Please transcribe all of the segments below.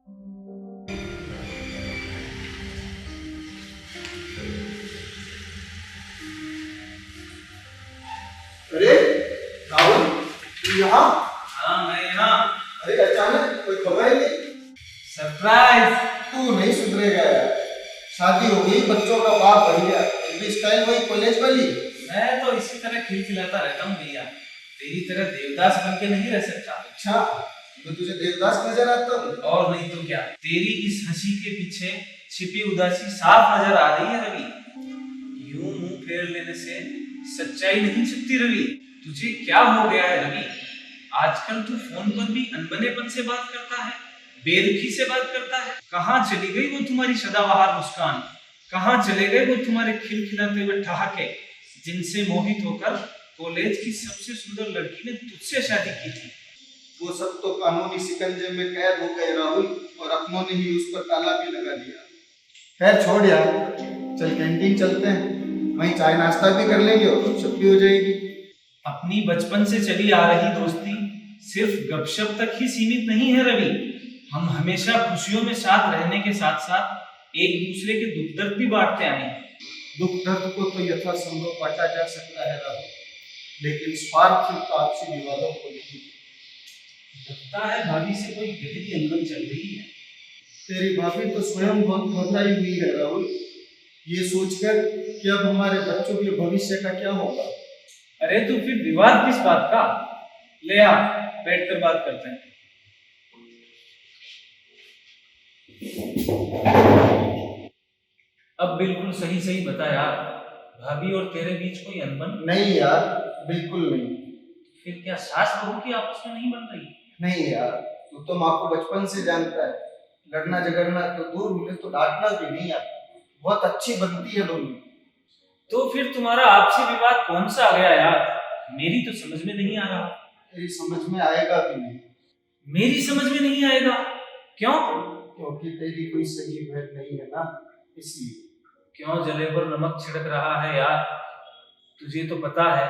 अरे राहुल, तू यहाँ? हाँ मैं यहाँ। अरे अचानक कोई खबर नहीं? सरप्राइज। तू नहीं सुधरेगा यार। शादी हो गई, बच्चों का बाप बन गया, भी स्टाइल वही कॉलेज वाली। मैं तो इसी तरह खिलखिलाता रहता हूँ भैया, तेरी तरह देवदास बन के नहीं रह सकता। अच्छा, तो तुझे देवदास नजर आता हूँ? और नहीं तो क्या, तेरी इस हंसी के पीछे छिपी उदासी साफ नजर आ रही है रवि। यूं मुंह फेर लेने से सच्चाई नहीं छिपती रवि। तुझे क्या हो गया है रवि? आजकल तू फोन पर भी अनबनेपन से बात करता है, बेरुखी से बात करता है। कहाँ चली गई वो तुम्हारी सदाबहार मुस्कान? कहाँ चले गए वो तुम्हारे खिलखिलाते हुए ठहाके, जिनसे मोहित होकर कॉलेज की सबसे सुंदर लड़की ने तुझसे शादी की थी? वो सब तो कानूनी शिकंजे में कैद हो गए राहुल, और अपनों ने ही उस पर ताला भी लगा दिया। खैर छोड़ यार, चल कैंटीन चलते हैं, वहीं चाय नाश्ता भी कर लेंगे और गपशप भी हो जाएगी। अपनी बचपन से चली आ रही दोस्ती सिर्फ गपशप तक ही सीमित नहीं है रवि। हम हमेशा खुशियों में साथ रहने के साथ साथ एक दूसरे के दुख दर्द भी बांटते आए हैं। दुख दर्द को तो यथासंभव बांटा जा सकता है राहुल, लेकिन स्वार्थ युक्त आपसी विवादों को नहीं। लगता है भाभी से कोई गहरी अनबन चल रही है। तेरी भाभी तो स्वयं बहुत घबराई हुई है राहुल, ये सोचकर कि अब हमारे बच्चों के भविष्य का क्या होगा। अरे तो फिर विवाद किस बात का? ले आ, बैठकर बात करते हैं। अब बिल्कुल सही सही बता यार, भाभी और तेरे बीच कोई अनबन? नहीं यार, बिल्कुल नहीं। फिर क्या सास बहू की आपस में नहीं बन रही? नहीं यार, तू तो माँ को बचपन से जानता है, लड़ना झगड़ना तो दूर, मुझे तो डांटना भी नहीं आता। बहुत अच्छी बनती है दोनों। तो फिर तुम्हारा आपसी विवाद कौन सा आ गया यार? मेरी तो समझ में नहीं आ रहा। तेरी समझ में आएगा भी नहीं। मेरी समझ में नहीं आएगा? क्यों? क्योंकि तेरी कोई सगी बहन नहीं है ना, इसलिए। क्यों जले पर नमक छिड़क रहा है यार? तुझे तो पता है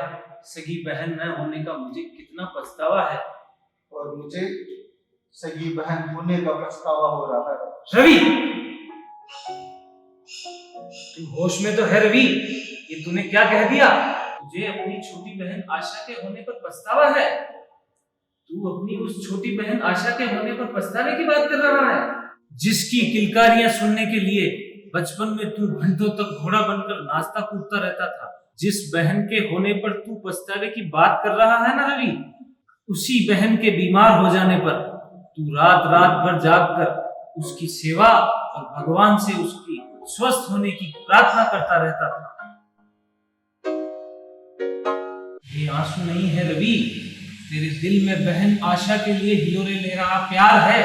सगी बहन न होने का मुझे कितना पछतावा है। और मुझे सगी बहन होने का पछतावा हो रहा है। रवि, तू होश में तो है रवि? ये तूने क्या कह दिया? तुझे अपनी छोटी बहन आशा के होने पर पछतावा है? तू अपनी उस छोटी बहन आशा के होने पर पछतावे की बात कर रहा है, जिसकी किलकारियां सुनने के लिए बचपन में तू घंटों तक घोड़ा बनकर नाचता कूदता रहता था। जिस बहन के होने पर तू पछतावे की बात कर रहा है ना रवि, उसी बहन के बीमार हो जाने पर तू रात रात भर जागकर उसकी सेवा और भगवान से उसकी स्वस्थ होने की प्रार्थना करता रहता था। ये आंसू नहीं है रवि, तेरे दिल में बहन आशा के लिए हिलोरे ले रहा प्यार है,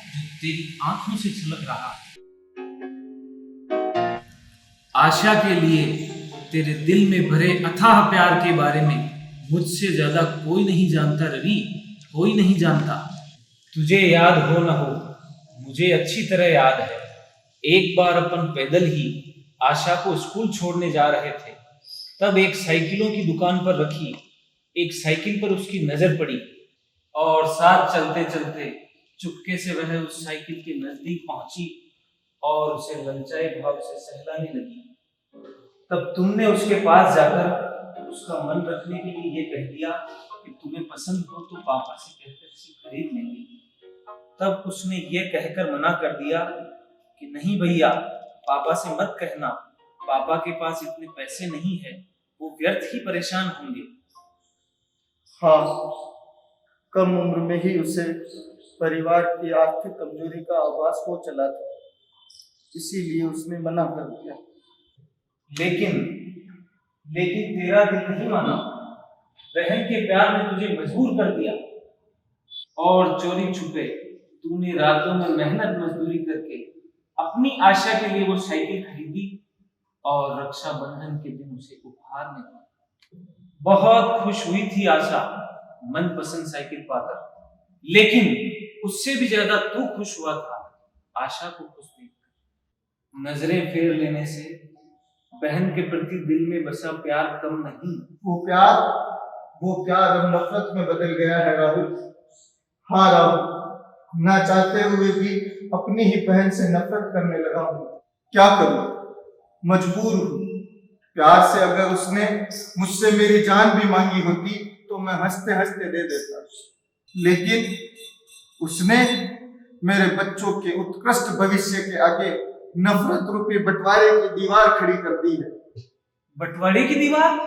जो तेरी आंखों से छलक रहा है। आशा के लिए तेरे दिल में भरे अथाह प्यार के बारे में मुझसे ज्यादा कोई नहीं जानता रवि, कोई नहीं जानता। तुझे याद हो न हो, मुझे अच्छी तरह याद है। एक बार अपन पैदल ही आशा को स्कूल छोड़ने जा रहे थे, तब एक साइकिलों की दुकान पर रखी एक साइकिल पर उसकी नजर पड़ी, और साथ चलते चलते चुपके से वह उस साइकिल के नजदीक पहुंची और उसे ललचाए भाव से सहलाने लगी। तब तुमने उसके पास जाकर उसका मन रखने के लिए ये कह दिया कि तुम्हें पसंद हो तो पापा से कहकर इसे खरीद लेंगे। तब उसने ये कहकर मना कर दिया कि नहीं भैया, पापा से मत कहना, पापा के पास इतने पैसे नहीं है, वो व्यर्थ ही परेशान होंगे। हाँ, कम उम्र में ही उसे परिवार की आर्थिक कमजोरी का आभास हो चला था, इसीलिए उसने मना कर दिया। लेकिन तेरा दिल नहीं माना। बहन के प्यार ने तुझे मजबूर कर दिया, और चोरी छुपे तूने रातों में मेहनत मजदूरी करके अपनी आशा के लिए वो साइकिल खरीदी और रक्षाबंधन के दिन उसे उपहार में दी। बहुत खुश हुई थी आशा मनपसंद साइकिल पाकर, लेकिन उससे भी ज्यादा तू खुश हुआ था आशा को खुश देखकर। नजरें फेर लेने से बहन के प्रति दिल में बसा प्यार कम नहीं। वो प्यार अब नफरत में बदल गया है राहुल। हाँ राहुल, ना चाहते हुए भी अपनी ही बहन से नफरत करने लगा हूँ। क्या करूं, मजबूर हूँ। प्यार से अगर उसने मुझसे मेरी जान भी मांगी होती तो मैं हंसते हंसते दे देता, लेकिन उसने मेरे बच्चों के उत्कृष्ट भविष्य के आगे नफरत रूपी बंटवारे की दीवार खड़ी कर दी है। बंटवारे की दीवार?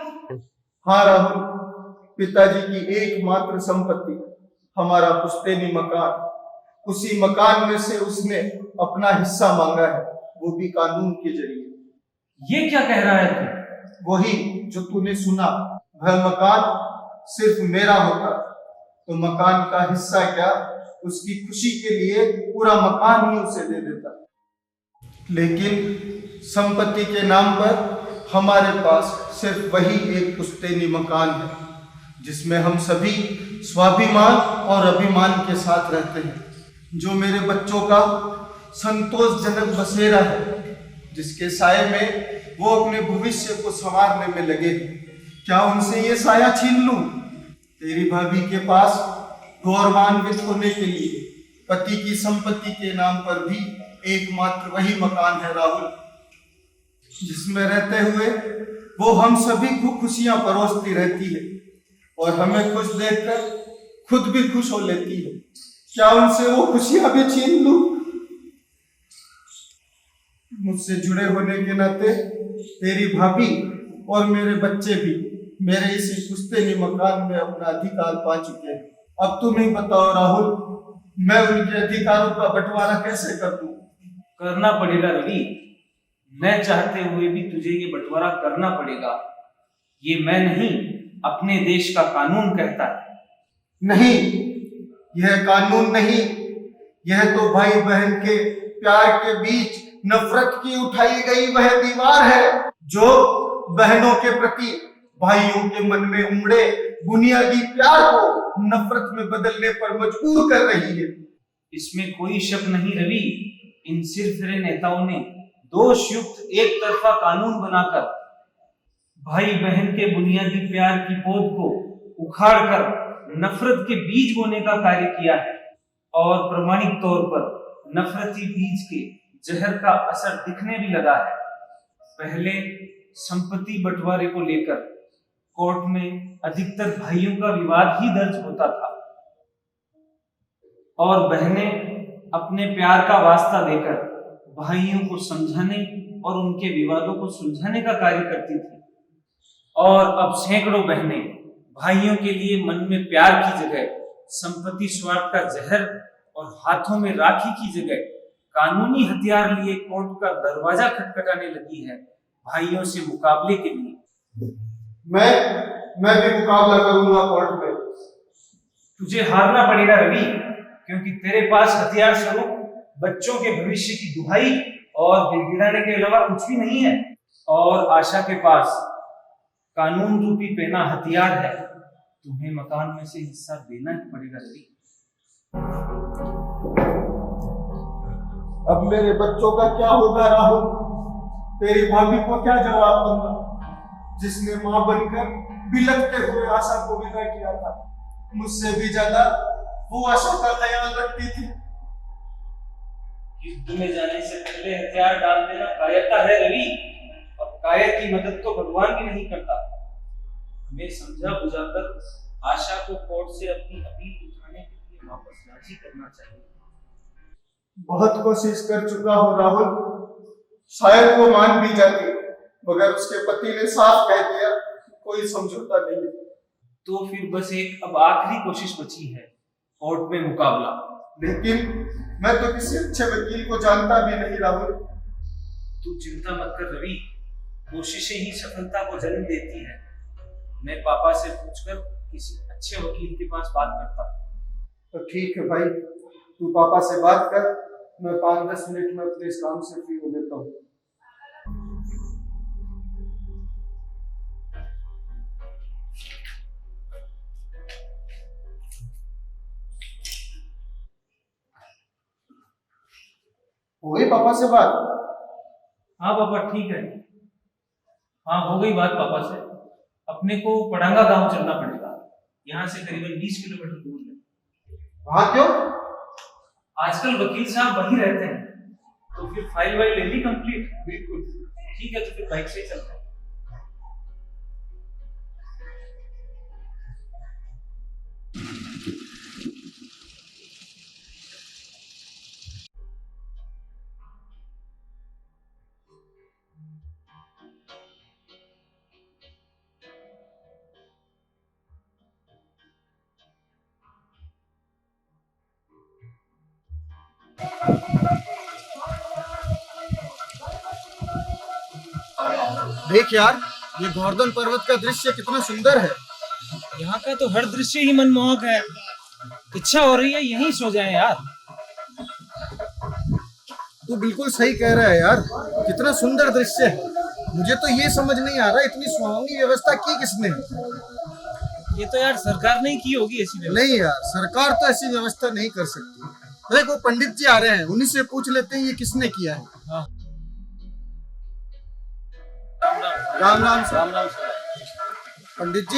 हाँ राहुल, पिताजी की एकमात्र संपत्ति हमारा पुश्तैनी मकान, उसी मकान में से उसने अपना हिस्सा मांगा है, वो भी कानून के जरिए। ये क्या कह रहा है तू? वही जो तूने सुना। वह मकान सिर्फ मेरा होता तो मकान का हिस्सा क्या, उसकी खुशी के लिए पूरा मकान ही उसे दे देता। लेकिन संपत्ति के नाम पर हमारे पास सिर्फ वही एक पुश्तैनी मकान है, जिसमें हम सभी स्वाभिमान और अभिमान के साथ रहते हैं, जो मेरे बच्चों का संतोषजनक बसेरा है, जिसके साये में वो अपने भविष्य को संवारने में लगे। क्या उनसे ये साया छीन लूं? तेरी भाभी के पास गौरवान्वित होने के लिए पति की संपत्ति के नाम पर भी एकमात्र वही मकान है राहुल, जिसमें रहते हुए वो हम सभी को खुशियां परोसती रहती है और हमें खुश देखकर खुद भी खुश हो लेती है। क्या उनसे वो खुशियां भी छीन लूं? मुझसे जुड़े होने के नाते तेरी भाभी और मेरे बच्चे भी मेरे इसी पुश्तैनी मकान में अपना अधिकार पा चुके हैं। अब तुम ही बताओ राहुल, मैं उनके अधिकारों का बंटवारा कैसे कर दूं? करना पड़ेगा रवि, मैं चाहते हुए भी तुझे ये बंटवारा करना पड़ेगा। ये मैं नहीं, अपने देश का कानून कहता है। नहीं, यह कानून नहीं, यह तो भाई बहन के प्यार के बीच नफरत की उठाई गई वह दीवार है, जो बहनों के प्रति भाइयों के मन में उमड़े बुनियादी प्यार को नफरत में बदलने पर मजबूर कर रही है। इसमें कोई शक नहीं रवि, इन सिरफिरे नेताओं ने दोष युक्त एक तरफा कानून बनाकर भाई बहन के बुनियादी प्यार की पौध को उखाड़कर नफरत के बीज बोने का कार्य किया है, और प्रमाणिक तौर पर नफरती बीज के जहर का असर दिखने भी लगा है। पहले संपत्ति बंटवारे को लेकर कोर्ट में अधिकतर भाइयों का विवाद ही दर्ज होता था और बहनें अपने प्यार का वास्ता देकर भाइयों को समझाने और उनके विवादों को सुलझाने का कार्य करती थी। और अब सैकड़ों बहनें भाइयों के लिए मन में प्यार की जगह संपत्ति स्वार्थ का जहर और हाथों में राखी की जगह कानूनी हथियार लिए कोर्ट का दरवाजा खटखटाने लगी है, भाइयों से मुकाबले के लिए। मैं भी मुकाबला करूंगा कोर्ट में। तुझे हारना पड़ेगा रवि, क्योंकि तेरे पास हथियार स्वरूप बच्चों के भविष्य की दुहाई और गिड़गिड़ाने के अलावा कुछ भी नहीं है, और आशा के पास कानून रूपी पेना हथियार है। तुम्हें मकान में से हिस्सा देना ही पड़ेगा रवि। अब मेरे बच्चों का क्या होगा राहुल? तेरी भाभी को क्या जवाब दूंगा, जिसने मां बनकर बिलखते हुए आशा को विदा किया था? मुझसे भी ज्यादा वो आशा का ख्याल रखती थी। युद्ध में जाने से पहले हथियार डाल देना कायरता है रवि, और कायर की मदद तो भगवान भी नहीं करता। हमें समझा बुझाकर आशा को कोर्ट से अपनी अपील उठाने के लिए वापस राजी करना चाहिए। बहुत कोशिश कर चुका हूँ राहुल, शायद वो मान भी जाती, मगर उसके पति ने साफ कह दिया कोई समझौता नहीं है। तो फिर बस एक अब आखिरी कोशिश बची है, कोर्ट में मुकाबला। लेकिन मैं तो किसी अच्छे वकील को जानता भी नहीं राहुल। तू चिंता मत कर रवि, कोशिशें ही सफलता को जन्म देती है। मैं पापा से पूछकर किसी अच्छे वकील के पास बात करता हूँ। तो ठीक है भाई, तू पापा से बात कर, मैं 5-10 मिनट में अपने इस काम से फ्री हो देता हूँ। हो गई पापा से बात? हाँ पापा ठीक है, हाँ हो गई बात पापा से। अपने को पड़ांगा गांव चलना पड़ेगा, यहाँ से करीबन 20 किलोमीटर दूर है। वहां क्यों? आजकल वकील साहब वहीं रहते हैं, तो फिर फाइल वाइल ले ली कंप्लीट? बिल्कुल। ठीक है, तो फिर बाइक से ही चलते हैं। देख यार, ये गोवर्धन पर्वत का दृश्य कितना सुंदर है। यहाँ का तो हर दृश्य ही मनमोहक है। इच्छा हो रही है यहीं सो जाएं यार। तू बिल्कुल सही कह रहा है यार, कितना सुंदर दृश्य है। मुझे तो ये समझ नहीं आ रहा इतनी सुहावनी व्यवस्था की किसने। ये तो यार सरकार ने ही की होगी ऐसी व्यवस्था। नहीं यार, सरकार तो ऐसी व्यवस्था नहीं कर सकती। देख वो पंडित जी आ रहे हैं, उन्हीं से पूछ लेते हैं ये किसने किया है। हाँ। राम राम सर। राम राम सर। पंडित जी,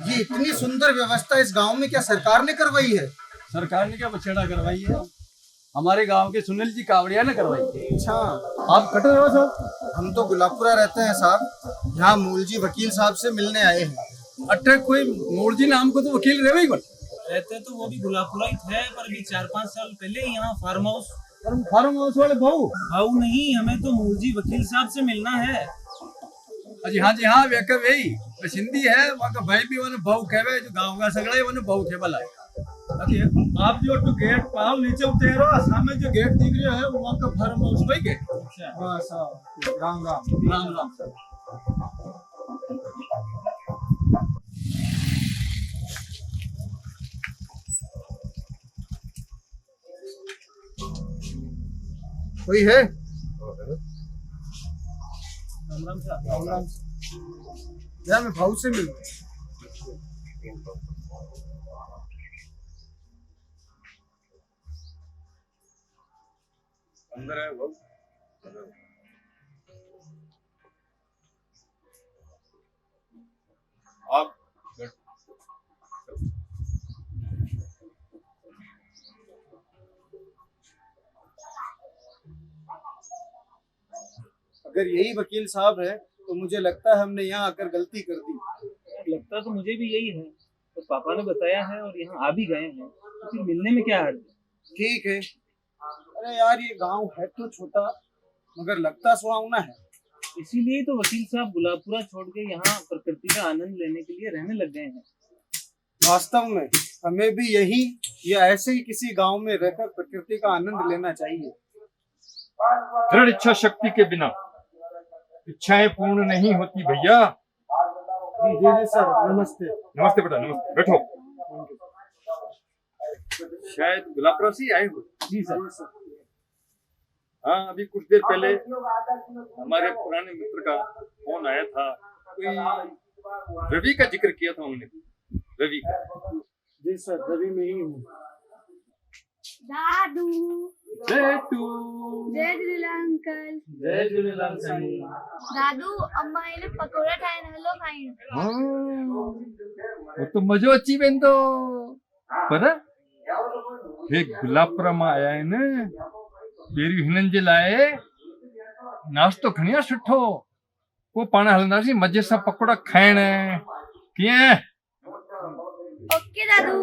ये इतनी सुंदर व्यवस्था इस गांव में क्या सरकार ने करवाई है? सरकार ने क्या बछड़ा करवाई है, हमारे गांव के सुनील जी कावड़िया ने करवाई है। अच्छा, आप कटे रहो साहब। हम तो गुलाबपुरा रहते हैं साहब, यहाँ मूल जी वकील साहब से मिलने आए हैं। अट्ठे कोई मूल जी नाम को तो वकील रहे ही रहते तो वो भी गुलाबपुरा ही थे, पर अभी 4-5 साल पहले यहाँ फार्म हाउस वाले भाऊ नहीं, हमें तो मूल जी वकील साहब से मिलना है। जी हाँ वेक वही सिंधी है, वहाँ का भाई भी वन भाऊ कहवे, जो गांव का सगड़ा है वन भाऊ के बला है। आप जो तो गेट पाओ नीचे उतरो, सामने जो गेट दिख रहा है वहाँ का फार्म हाउस वही गेट। हाँ साहब, राम राम। राम राम सर। कोई है? राम राम साहब। राम राम। या मैं भाऊ से मिलूं? अंदर है भाऊ। आप अगर यही वकील साहब है तो मुझे लगता है हमने यहाँ आकर गलती कर दी। लगता तो मुझे भी यही है, तो पापा ने बताया है और यहाँ आ भी गए हैं, तो फिर मिलने में क्या हर्ज है। ठीक है। अरे यार, ये गांव है तो छोटा, मगर लगता सुहावना है। इसीलिए तो वकील साहब गुलाबपुरा छोड़ के यहाँ प्रकृति का आनंद लेने के लिए रहने लग गए हैं। वास्तव में हमें भी यही या ऐसे ही किसी गांव में रहकर प्रकृति का आनंद लेना चाहिए। दृढ़ इच्छा शक्ति के बिना इच्छाएं पूर्ण नहीं होती भैया। जी सर, नमस्ते। नमस्ते बेटा, नमस्ते, बैठो। शायद गुलाबपुरा से ही आए हो? जी सर। हाँ, अभी कुछ देर पहले हमारे पुराने मित्र का फोन आया था, कोई रवि का जिक्र किया था उन्होंने। रवि का? जी सर, रवि में ही हूँ। दादू बेटू, जय झूलेलाल अंकल। जय झूलेलाल साईं। दादू अम्मा ने पकोड़ा ठाहिनि, हलो खाइण। वो तो मजो अची वेंदो, पर हे गुलाबपुरा मां आया है न, पहिरियों हिननि जे लाइ नाश्तो खणी आ सुठो, पोइ पाण हलंदासीं मज़े सां पकोड़ा खाइण। कीअं? ओके दादू।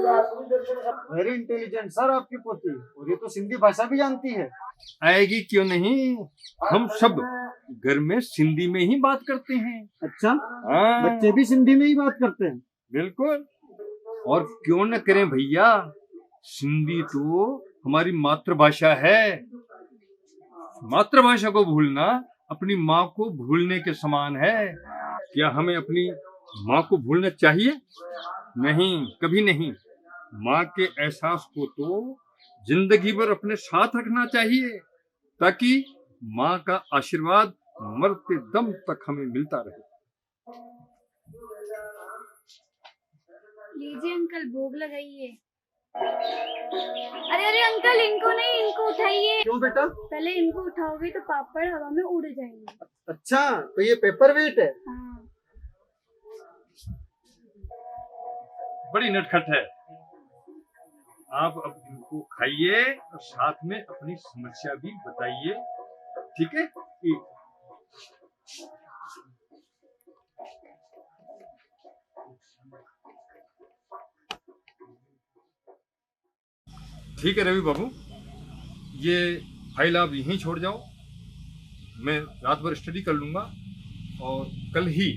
वेरी इंटेलिजेंट सर आपकी पोती, और ये तो सिंधी भाषा भी जानती है। आएगी क्यों नहीं, हम सब घर में सिंधी में ही बात करते हैं। अच्छा, हाँ, बच्चे भी सिंधी में ही बात करते हैं? बिल्कुल, और क्यों न करें भैया, सिंधी तो हमारी मातृभाषा है। मातृभाषा को भूलना अपनी माँ को भूलने के समान है। क्या हमें अपनी माँ को भूलना चाहिए? नहीं, कभी नहीं। माँ के एहसास को तो जिंदगी भर अपने साथ रखना चाहिए, ताकि माँ का आशीर्वाद मरते दम तक हमें मिलता रहे। लीजिए अंकल, भोग लगाइए। अरे अरे अंकल, इनको नहीं, इनको उठाइए। क्यों बेटा? पहले इनको उठाओगे तो पापड़ हवा में उड़ जाएंगे। अच्छा, तो ये पेपर वेट है? हाँ। बड़ी नटखट है। आप अब इनको खाइए और साथ में अपनी समस्या भी बताइए, ठीक है? ठीक है रवि बाबू, ये फाइल आप यहीं छोड़ जाओ, मैं रात भर स्टडी कर लूंगा और कल ही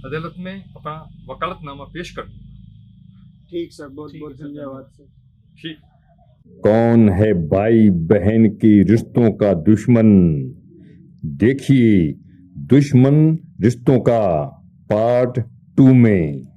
अदालत में अपना वकालतनामा पेश कर दूंगा। ठीक सर, बहुत बहुत धन्यवाद सर। ठीक। कौन है भाई बहन के रिश्तों का दुश्मन? देखिए दुश्मन रिश्तों का पार्ट 2 में।